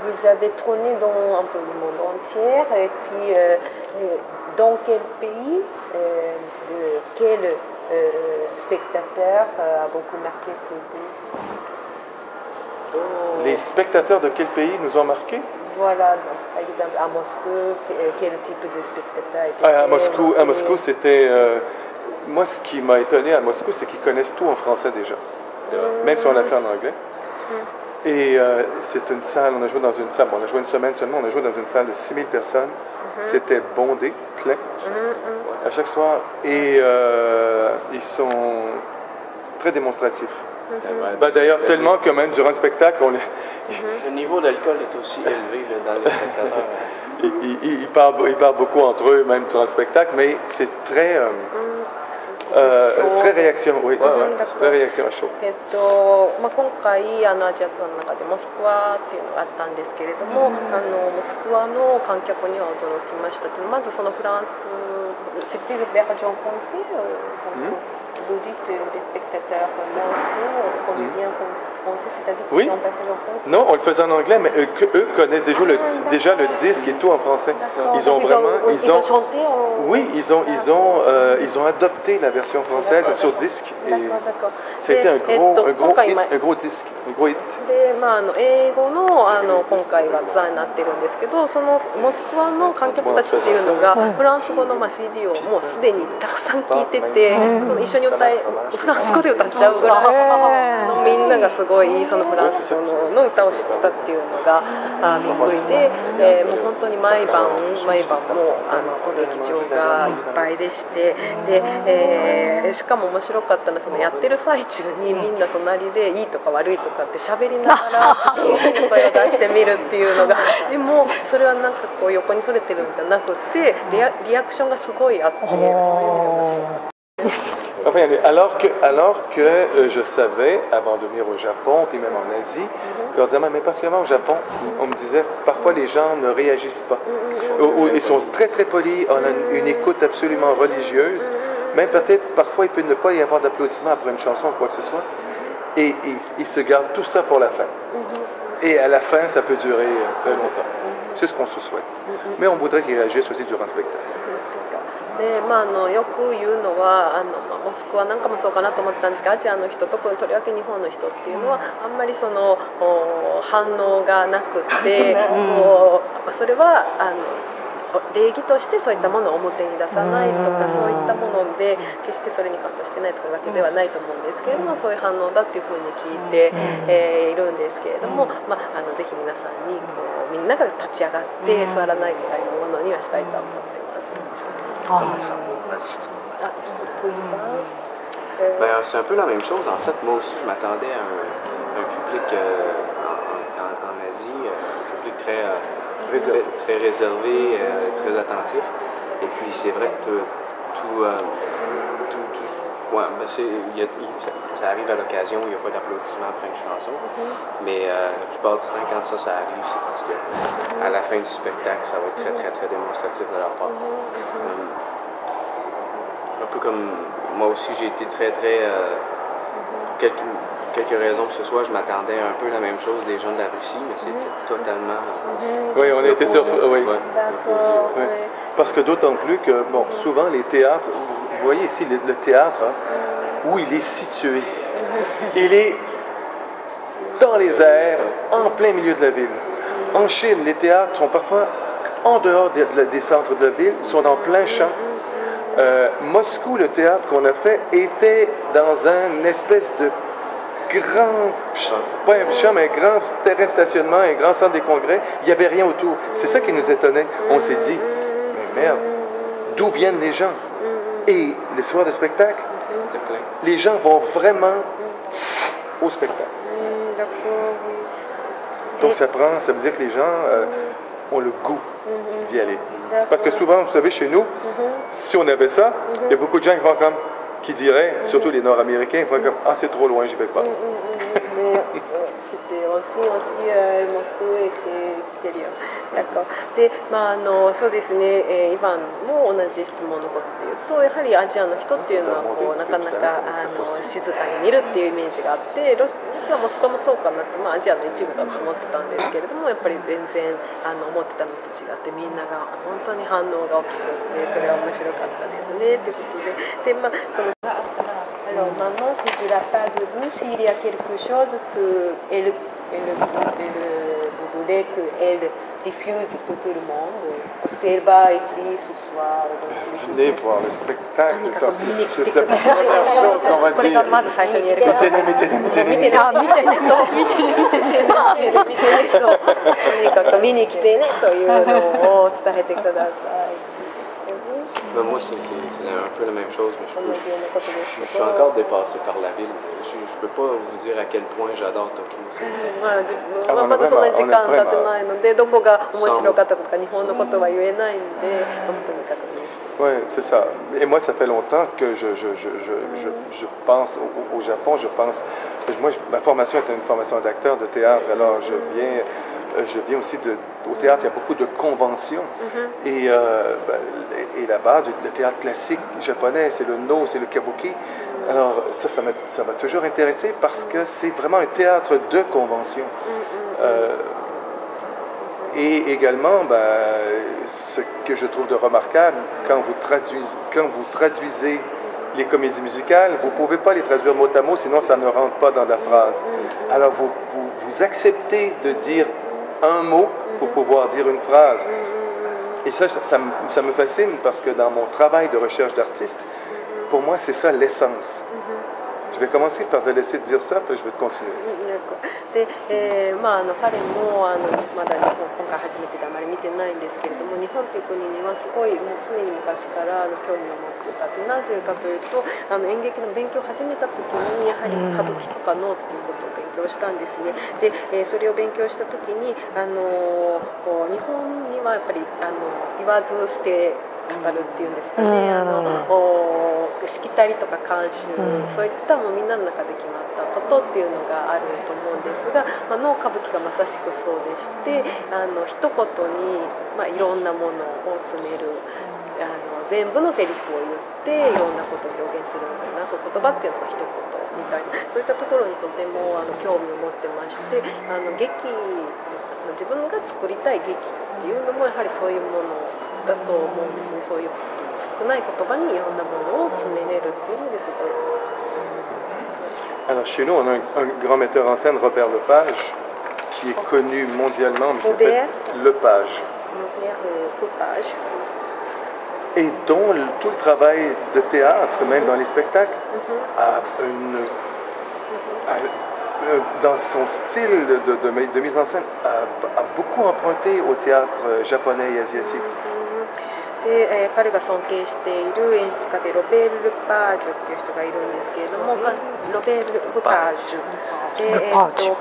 Vous avez tourné dans un peu le monde entier, et puis dans quel pays, de quel spectateur a beaucoup marqué pour vous? Les spectateurs de quel pays nous ont marqués? Voilà, donc, par exemple à Moscou, quel type de spectateur était à Moscou, c'était... moi, ce qui m'a étonné à Moscou, c'est qu'ils connaissent tout en français déjà, même si on l'a fait en anglais. Et c'est une salle, on a joué dans une salle, on a joué une semaine seulement, on a joué dans une salle de 6000 personnes. C'était bondé, plein, à chaque soir. Et ils sont très démonstratifs. D'ailleurs, tellement que même durant le spectacle, le niveau d'alcool est aussi élevé là, dans les spectateurs. ils parlent beaucoup entre eux, même durant le spectacle, mais c'est très... très réaction, oui. Très réaction à chaud. 今回アジアツアーの中でモスクワっていうのがあったんですけれども、モスクワの観客には驚きましたけど、まずそのフランス、c'était le Bergeon français, donc vous dites les spectateurs Moscou connaissent bien français, c'est-à-dire qu'ils sont Bergeon français. Non, on le faisait en anglais, mais eux connaissent déjà le disque et tout en français. Ils ont vraiment, ils ont chanté en... Oui, ils ont adopté la version française sur disque. C'était un gros disque, un gros hit. で、英語の今回はツアーになってるんですけど、そのモスクワの観客たちっていうのがフランス語のCD をもうすでにたくさん聴いてて、その一緒にフランス語で歌っちゃうぐらいみんながすごいそのフランス語の歌を知ってたっていうのがびっくりで、もう本当に毎晩も劇場がいっぱいでして、で、しかも面白かったのはそのやってる最中にみんな隣でいいとか悪いとかって喋りながら声を出してみるっていうのが、でもそれはなんかこう横にそれてるんじゃなくてリアクションがすごいあって、そういう意味で面白かった。Enfin, alors que je savais, avant de venir au Japon, puis même en Asie, mais particulièrement au Japon, on me disait parfois les gens ne réagissent pas. Ils sont très très polis, on a une écoute absolument religieuse, même peut-être parfois il peut ne pas y avoir d'applaudissements après une chanson ou quoi que ce soit, et ils se gardent tout ça pour la fin. Et à la fin, ça peut durer très longtemps. C'est ce qu'on se souhaite. Mais on voudrait qu'ils réagissent aussi durant le spectacle. でよく言うのはモスクワなんかもそうかなと思ったんですが、アジアの人、特にとりわけ日本の人っていうのはあんまりその反応がなくて、それは礼儀としてそういったものを表に出さないとか、そういったもので決してそれにカットしてないというわけではないと思うんですけれども、そういう反応だっていうふうに聞いているんですけれども、ぜひ皆さんにみんなが立ち上がって座らないみたいなものにはしたいと思ってます。C'est un peu la même chose. En fait, moi aussi, je m'attendais à un public en Asie, un public très réservé, très attentif. Et puis, c'est vrai que ça arrive à l'occasion où il n'y a pas d'applaudissements après une chanson. Mais la plupart du temps, quand ça arrive, c'est parce que à la fin du spectacle, ça va être très, très, très démonstratif de leur part. Un peu comme moi aussi, j'ai été très, très... pour quelques raisons que ce soit, je m'attendais un peu la même chose des gens de la Russie, mais c'était totalement... Oui, on a été surpris. Oui. Oui. Parce que d'autant plus que, bon, souvent les théâtres, vous voyez ici le théâtre, où il est situé. Il est dans les airs, en plein milieu de la ville. En Chine, les théâtres sont parfois en dehors des centres de la ville, sont dans plein champ. Moscou, le théâtre qu'on a fait, était dans un espèce de grand, pas un champ, mais un grand terrain de stationnement, un grand centre des congrès. Il n'y avait rien autour. C'est ça qui nous étonnait. On s'est dit, mais merde, d'où viennent les gens? Et les soirs de spectacle, les gens vont vraiment au spectacle. Donc ça veut dire que les gens ont le goût d'y aller. Parce que souvent, vous savez, chez nous, si on avait ça, il y a beaucoup de gens qui diraient, surtout les Nord-Américains, ils vont comme, ah c'est trop loin, j'y vais pas. c'était aussi Moscou était extérieur. D'accord。で、そうですね、イヴァンも同じ質問のことで言うと、やはりアジアの人っていうのはこうなかなか静かに見るっていうイメージがあって、実はモスクワもそうかなって、アジアの一部だと思ってたんですけれども、やっぱり全然思ってたのと違って、みんなが本当に反応が大きくて、それは面白かったですねということで、そのAlors maintenant, si tu n'as pas de goût, s'il y a quelque chose que vous voulez qu'elle diffuse pour tout le monde, parce qu'elle va écrire ce soir. Venez voir le spectacle, ça c'est la première chose qu'on va dire. Moi, c'est un peu la même chose, mais je suis encore dépassé par la ville. Je ne peux pas vous dire à quel point j'adore Tokyo. まだそんなに時間経ってないので、どこが面白かったとか日本のことは言えないんで、とにかくね。Oui, c'est ça. Et moi, ça fait longtemps que je pense au Japon. Moi, ma formation est une formation d'acteur de théâtre. Alors, je viens aussi au théâtre. Il y a beaucoup de conventions. Et là-bas, le théâtre classique japonais, c'est le no, c'est le kabuki. Alors, ça m'a toujours intéressé parce que c'est vraiment un théâtre de convention. Et également, ce que je trouve de remarquable, quand vous traduisez les comédies musicales, vous ne pouvez pas les traduire mot à mot, sinon ça ne rentre pas dans la phrase. Alors vous acceptez de dire un mot pour pouvoir dire une phrase. Et ça me fascine parce que dans mon travail de recherche d'artiste, pour moi, c'est ça l'essence. Je vais commencer par te laisser te dire ça, puis je vais te continuer. で、彼もまだ日本今回初めてであまり見てないんですけれども、日本という国にはすごいもう常に昔から興味を持ってたって、なんていうかというと演劇の勉強を始めた時にやはり歌舞伎とか能っていうことを勉強したんですね。で、それを勉強した時にこう日本にはやっぱり言わずして語るっていうんですかね、しきたりとか慣習、そういったもうみんなの中で決まったことっていうのがあると思うんですが、能歌舞伎がまさしくそうでして、一言に、いろんなものを詰める、全部のセリフを言っていろんなことを表現するような言葉っていうのが一言みたいな、そういったところにとても興味を持ってまして、自分が作りたい劇っていうのもやはりそういうものだと思うんですね。そういう少ない言葉にいろんなものを詰めれるっていうのですごい楽しい。Alors chez nous, on a un grand metteur en scène, Robert Lepage, qui est connu mondialement, mais Robert Lepage. Et dont tout le travail de théâtre, même dans les spectacles, dans son style de mise en scène, a beaucoup emprunté au théâtre japonais et asiatique. で、彼が尊敬している演出家でロベル・ルパージュっていう人がいるんですけれども、ロベル・ルパージュで、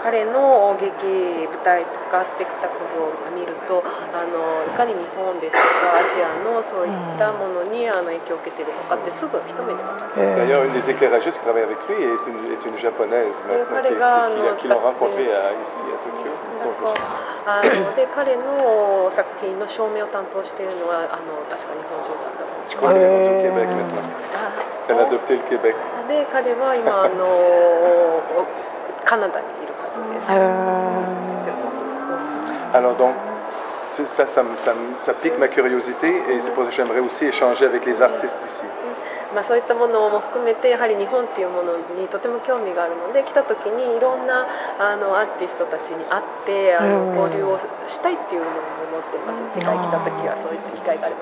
彼の劇舞台とかスペクタクルを見るといかに日本ですとかアジアのそういったものに影響を受けているとかってすぐ一目で分かる。D'ailleurs, une des éclairagistes qui travaille avec lui est une japonaise maintenant qui l'ont rencontré ici à Tokyo. で、彼の作品の照明を担当しているのは確か日本人だったと。Je crois qu'elle est rendue au Québec maintenant. Elle a adopté le Québec. で、彼は今カナダにいる方です。Alors donc, ça pique ma curiosité et c'est pour ça que j'aimerais aussi échanger avec les artistes d'ici. そういったものも含めてやはり日本っていうものにとても興味があるので、来た時にいろんなアーティストたちに会って交流をしたいっていうのも思ってます。次回来た時はそういった機会があれば。